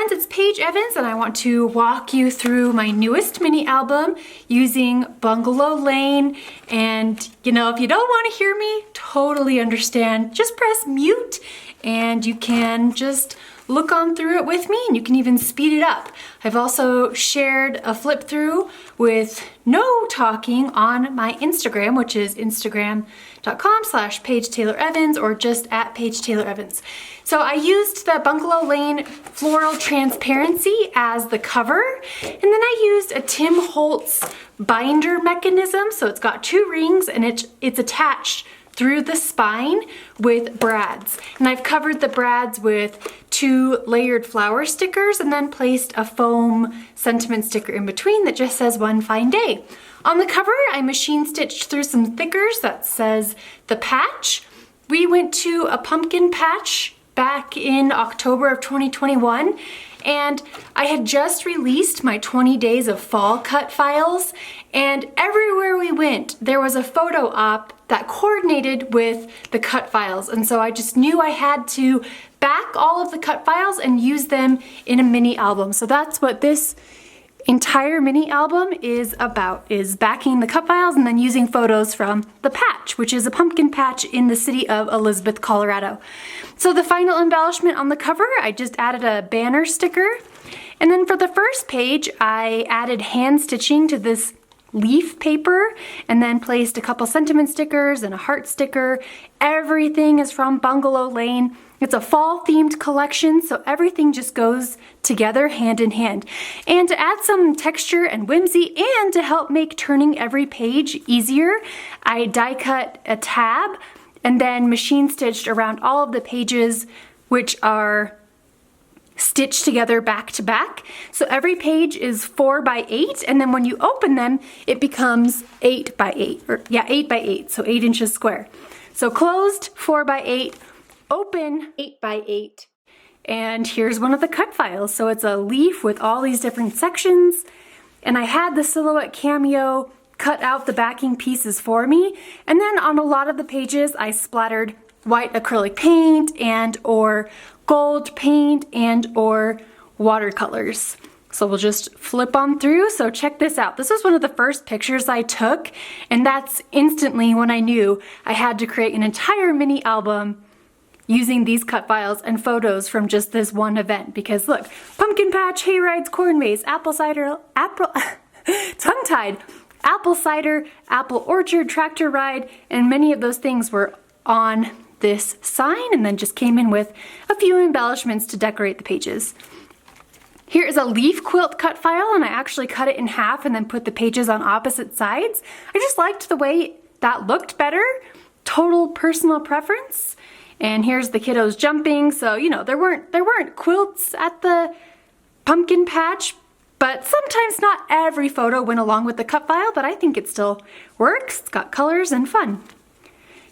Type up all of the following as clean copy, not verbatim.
friends, it's Paige Evans and I want to walk you through my newest mini album using Bungalow Lane. And you know, if you don't want to hear me, totally understand. Just press mute and you can just look on through it with me, and you can even speed it up. I've also shared a flip through with no talking on my Instagram, which is instagram.com/Paige Taylor Evans or just at Paige Taylor Evans. So I used the Bungalow Lane Floral Transparency as the cover, and then I used a Tim Holtz binder mechanism. So it's got two rings and it's attached through the spine with brads. And I've covered the brads with 2 layered flower stickers and then placed a foam sentiment sticker in between that just says "One Fine Day." On the cover, I machine stitched through some thickers that says "The Patch." We went to a pumpkin patch back in October of 2021, and I had just released my 20 days of fall cut files, and everywhere we went, there was a photo op that coordinated with the cut files. And so I just knew I had to back all of the cut files and use them in a mini album. So that's what this entire mini album is about, is backing the cut files and then using photos from The Patch, which is a pumpkin patch in the city of Elizabeth, Colorado. So the final embellishment on the cover, I just added a banner sticker. And then for the first page, I added hand stitching to this leaf paper and then placed a couple sentiment stickers and a heart sticker. Everything is from Bungalow Lane. It's a fall themed collection, so everything just goes together hand in hand. And to add some texture and whimsy and to help make turning every page easier, I die cut a tab and then machine stitched around all of the pages, which are stitched together back to back. So every page is 4 by 8, and then when you open them, it becomes 8 by 8, or 8 by 8, so 8 inches square. So closed, 4 by 8, open, 8 by 8. And here's one of the cut files. So it's a leaf with all these different sections, and I had the Silhouette Cameo cut out the backing pieces for me, and then on a lot of the pages, I splattered white acrylic paint and or gold paint and or watercolors. So we'll just flip on through. So check this out. This was one of the first pictures I took, and that's instantly when I knew I had to create an entire mini album using these cut files and photos from just this one event. Because look, pumpkin patch, hay rides, corn maze, apple cider, tongue-tied, apple cider, apple orchard, tractor ride, and many of those things were on this sign, and then just came in with a few embellishments to decorate the pages. Here is a leaf quilt cut file, and I actually cut it in half and then put the pages on opposite sides. I just liked the way that looked better. Total personal preference. And here's the kiddos jumping. So, you know, there weren't quilts at the pumpkin patch, but sometimes not every photo went along with the cut file, but I think it still works. It's got colors and fun.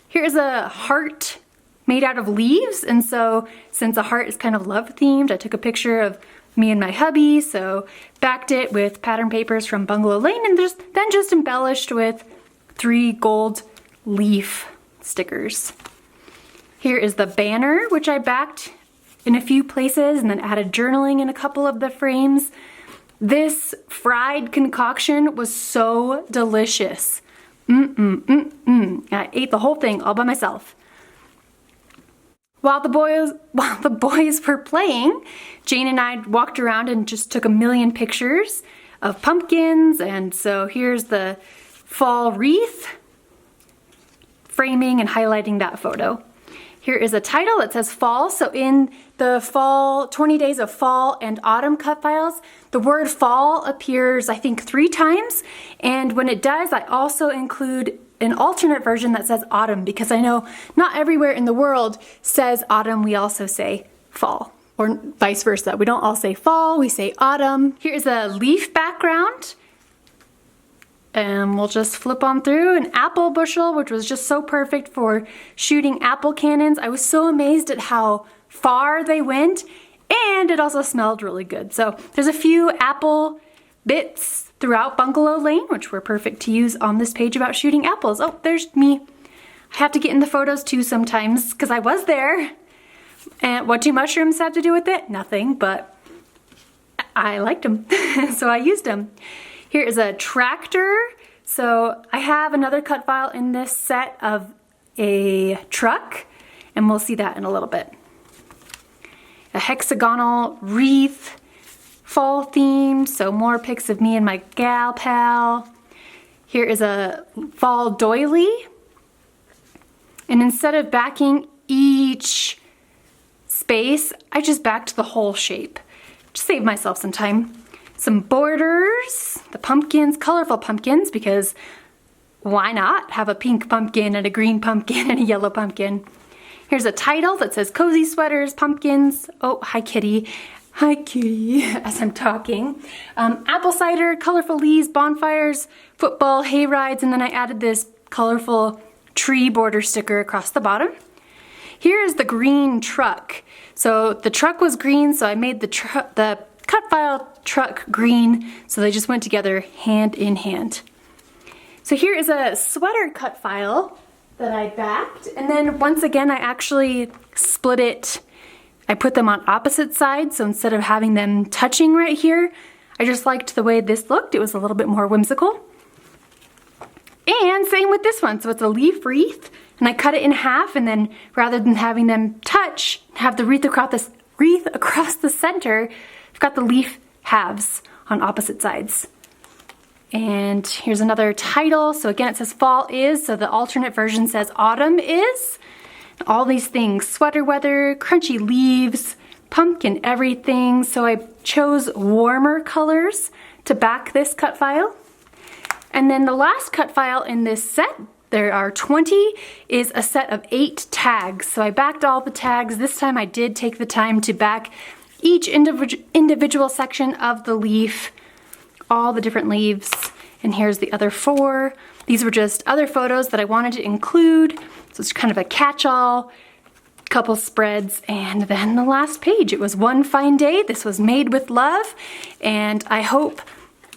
Here's a heart made out of leaves, and so since a heart is kind of love themed, I took a picture of me and my hubby, so backed it with pattern papers from Bungalow Lane and then just embellished with 3 gold leaf stickers. Here is the banner, which I backed in a few places and then added journaling in a couple of the frames. This fried concoction was so delicious. I ate the whole thing all by myself. While the boys were playing, Jane and I walked around and just took a million pictures of pumpkins. And so here's the fall wreath, framing and highlighting that photo. Here is a title that says fall. So in the fall, 20 days of fall and autumn cut files, the word fall appears, I think, 3 times. And when it does, I also include an alternate version that says autumn, because I know not everywhere in the world says autumn. We also say fall, or vice versa. We don't all say fall, we say autumn. Here's a leaf background. And we'll just flip on through an apple bushel, which was just so perfect for shooting apple cannons. I was so amazed at how far they went, and it also smelled really good. So there's a few apple bits throughout Bungalow Lane, which were perfect to use on this page about shooting apples. Oh, there's me. I have to get in the photos too sometimes because I was there. And what do mushrooms have to do with it? Nothing, but I liked them, so I used them. Here is a tractor. So I have another cut file in this set of a truck, and we'll see that in a little bit. A hexagonal wreath, fall themed, so more pics of me and my gal pal. Here is a fall doily. And instead of backing each space, I just backed the whole shape. Just save myself some time. Some borders, the pumpkins, colorful pumpkins, because why not have a pink pumpkin and a green pumpkin and a yellow pumpkin? Here's a title that says Cozy Sweaters, Pumpkins. Oh, hi kitty. Hi kitty, as I'm talking. Apple cider, colorful leaves, bonfires, football, hay rides, and then I added this colorful tree border sticker across the bottom. Here is the green truck. So the truck was green, so I made the cut file truck green, so they just went together hand in hand. So here is a sweater cut file that I backed, and then once again I actually split it. I put them on opposite sides, so instead of having them touching right here, I just liked the way this looked. It was a little bit more whimsical. And same with this one, so it's a leaf wreath, and I cut it in half, and then rather than having them touch, have the wreath across the center, I've got the leaf halves on opposite sides. And here's another title. So again, it says fall is, so the alternate version says autumn is. All these things, sweater weather, crunchy leaves, pumpkin everything. So I chose warmer colors to back this cut file. And then the last cut file in this set, there are 20, is a set of 8 tags. So I backed all the tags. This time I did take the time to back each individual section of the leaf, all the different leaves. And here's the other 4. These were just other photos that I wanted to include. So it's kind of a catch-all, couple spreads, and then the last page. It was one fine day. This was made with love, and I hope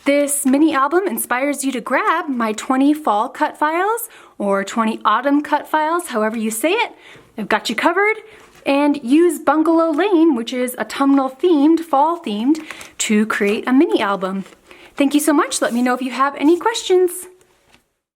this mini album inspires you to grab my 20 fall cut files or 20 autumn cut files, however you say it. I've got you covered. And use Bungalow Lane, which is autumnal themed, fall themed, to create a mini album. Thank you so much. Let me know if you have any questions.